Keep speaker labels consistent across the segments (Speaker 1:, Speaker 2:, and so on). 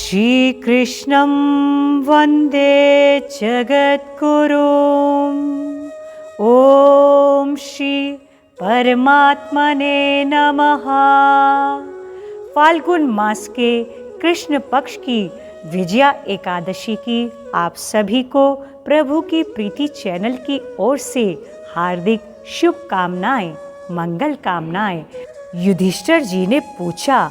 Speaker 1: श्रीकृष्णं वन्दे जगद्गुरुम्। ॐ श्री परमात्मने नमः। फाल्गुन मास के कृष्ण पक्ष की विजया एकादशी की आप सभी को प्रभु की प्रीति चैनल की ओर से हार्दिक शुभकामनाएं, मंगल कामनाएं। युधिष्ठिर जी ने पूछा,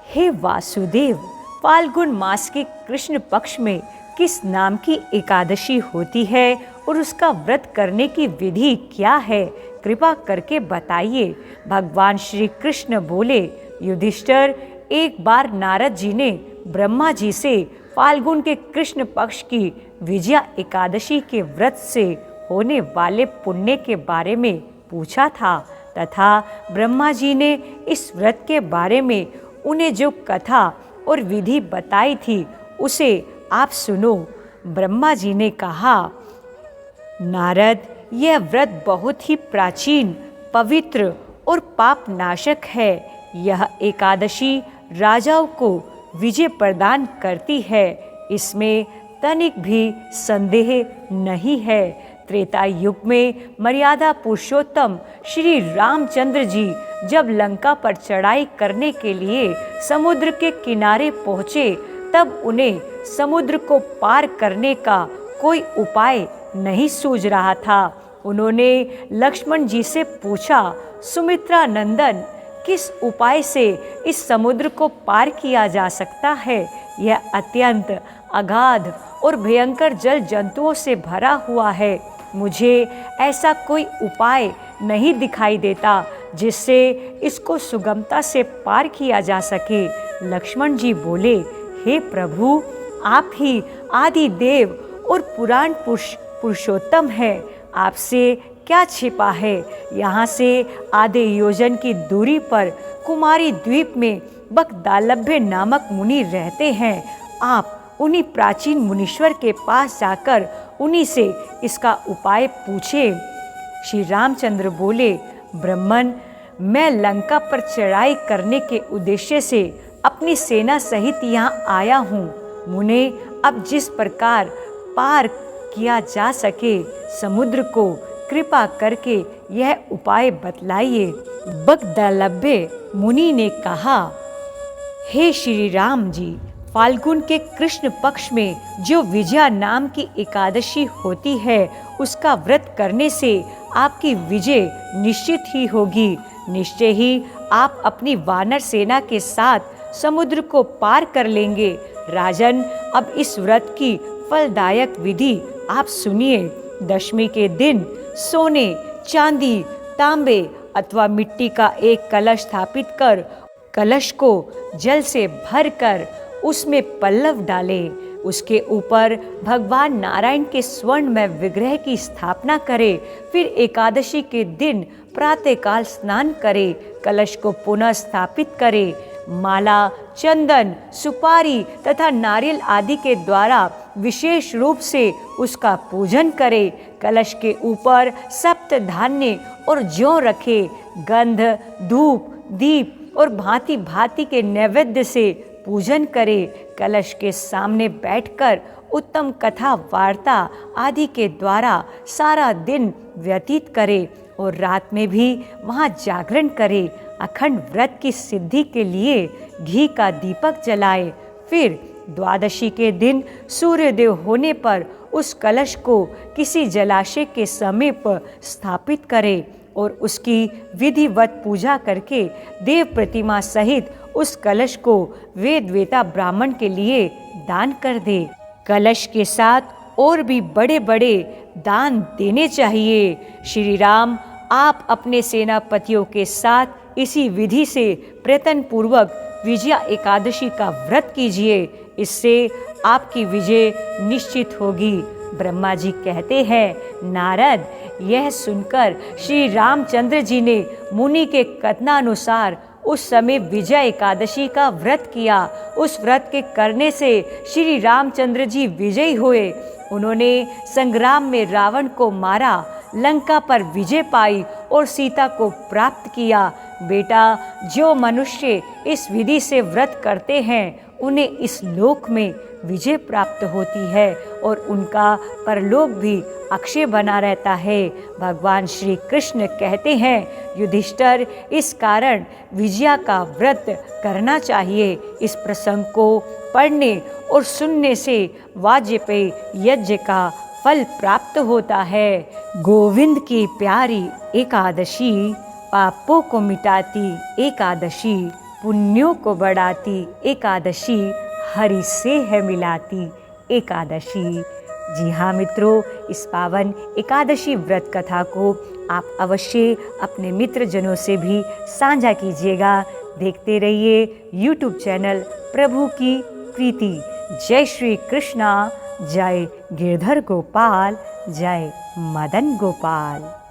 Speaker 1: हे वासुदेव, फाल्गुन मास के कृष्ण पक्ष में किस नाम की एकादशी होती है और उसका व्रत करने की विधि क्या है? कृपा करके बताइए। भगवान श्री कृष्ण बोले, युधिष्ठिर, एक बार नारद जी ने ब्रह्मा जी से फाल्गुन के कृष्ण पक्ष की विजया एकादशी के व्रत से होने वाले पुण्य के बारे में पूछा था तथा ब्रह्मा जी ने इस व्रत के बारे में उन्हें जो कथा और विधि बताई थी उसे आप सुनो। ब्रह्मा जी ने कहा, नारद, यह व्रत बहुत ही प्राचीन, पवित्र और पाप नाशक है। यह एकादशी राजाओं को विजय प्रदान करती है, इसमें तनिक भी संदेह नहीं है। त्रेता युग में मर्यादा पुरुषोत्तम श्री रामचंद्र जी जब लंका पर चढ़ाई करने के लिए समुद्र के किनारे पहुँचे, तब उन्हें समुद्र को पार करने का कोई उपाय नहीं सूझ रहा था। उन्होंने लक्ष्मण जी से पूछा, सुमित्रा नंदन, किस उपाय से इस समुद्र को पार किया जा सकता है? यह अत्यंत अगाध और भयंकर जल जंतुओं से भरा हुआ है। मुझे ऐसा कोई उपाय नहीं दिखाई देता जिससे इसको सुगमता से पार किया जा सके। लक्ष्मण जी बोले, हे प्रभु, आप ही आदि देव और पुराण पुरुषोत्तम हैं। आपसे क्या छिपा है? यहाँ से आधे योजन की दूरी पर कुमारी द्वीप में बकदालभ्य नामक मुनि रहते हैं। आप उन्हीं प्राचीन मुनीश्वर के पास जाकर उन्हीं से इसका उपाय पूछे। श्री रामचंद्र बोले, ब्रह्मन, मैं लंका पर चढ़ाई करने के उद्देश्य से अपनी सेना सहित यहाँ आया हूँ। मुने, अब जिस प्रकार पार किया जा सके समुद्र को, कृपा करके यह उपाय बतलाइए। बकदालभ्य मुनि ने कहा, हे श्री राम जी, फाल्गुन के कृष्ण पक्ष में जो विजया नाम की एकादशी होती है, उसका व्रत करने से आपकी विजय निश्चित ही होगी। निश्चय ही आप अपनी वानर सेना के साथ समुद्र को पार कर लेंगे। राजन, अब इस व्रत की फलदायक विधि आप सुनिए। दशमी के दिन सोने, चांदी, तांबे अथवा मिट्टी का एक कलश स्थापित कर कलश को जल से भरकर उसमें पल्लव डालें। उसके ऊपर भगवान नारायण के स्वर्णमय विग्रह की स्थापना करें। फिर एकादशी के दिन प्रातःकाल स्नान करें। कलश को पुनः स्थापित करें। माला, चंदन, सुपारी तथा नारियल आदि के द्वारा विशेष रूप से उसका पूजन करें। कलश के ऊपर सप्त धान्य और जौ रखें। गंध, धूप, दीप और भांति भांति के नैवेद्य से पूजन करें। कलश के सामने बैठकर उत्तम कथा वार्ता आदि के द्वारा सारा दिन व्यतीत करें और रात में भी वहाँ जागरण करें। अखंड व्रत की सिद्धि के लिए घी का दीपक जलाए। फिर द्वादशी के दिन सूर्योदय होने पर उस कलश को किसी जलाशय के समीप स्थापित करें और उसकी विधिवत पूजा करके देव प्रतिमा सहित उस कलश को वेद वेता ब्राह्मण के लिए दान कर दे। कलश के साथ और भी बड़े बड़े दान देने चाहिए। श्री राम, आप अपने सेनापतियों के साथ इसी विधि से प्रयत्न पूर्वक विजया एकादशी का व्रत कीजिए। इससे आपकी विजय निश्चित होगी। ब्रह्मा जी कहते हैं, नारद, यह सुनकर श्री रामचंद्र जी ने मुनि के कथनानुसार उस समय विजय एकादशी का व्रत किया। उस व्रत के करने से श्री रामचंद्र जी विजयी हुए। उन्होंने संग्राम में रावण को मारा, लंका पर विजय पाई और सीता को प्राप्त किया। बेटा, जो मनुष्य इस विधि से व्रत करते हैं उन्हें इस लोक में विजय प्राप्त होती है और उनका परलोक भी अक्षय बना रहता है। भगवान श्री कृष्ण कहते हैं, युधिष्ठिर, इस कारण विजया का व्रत करना चाहिए। इस प्रसंग को पढ़ने और सुनने से वाजपेयी यज्ञ का फल प्राप्त होता है। गोविंद की प्यारी एकादशी पापों को मिटाती एकादशी, पुण्यों को बढ़ाती एकादशी, हरि से है मिलाती एकादशी। जी हाँ मित्रों, इस पावन एकादशी व्रत कथा को आप अवश्य अपने मित्रजनों से भी साझा कीजिएगा। देखते रहिए YouTube चैनल प्रभु की प्रीति। जय श्री कृष्णा, जय गिरधर गोपाल, जय मदन गोपाल।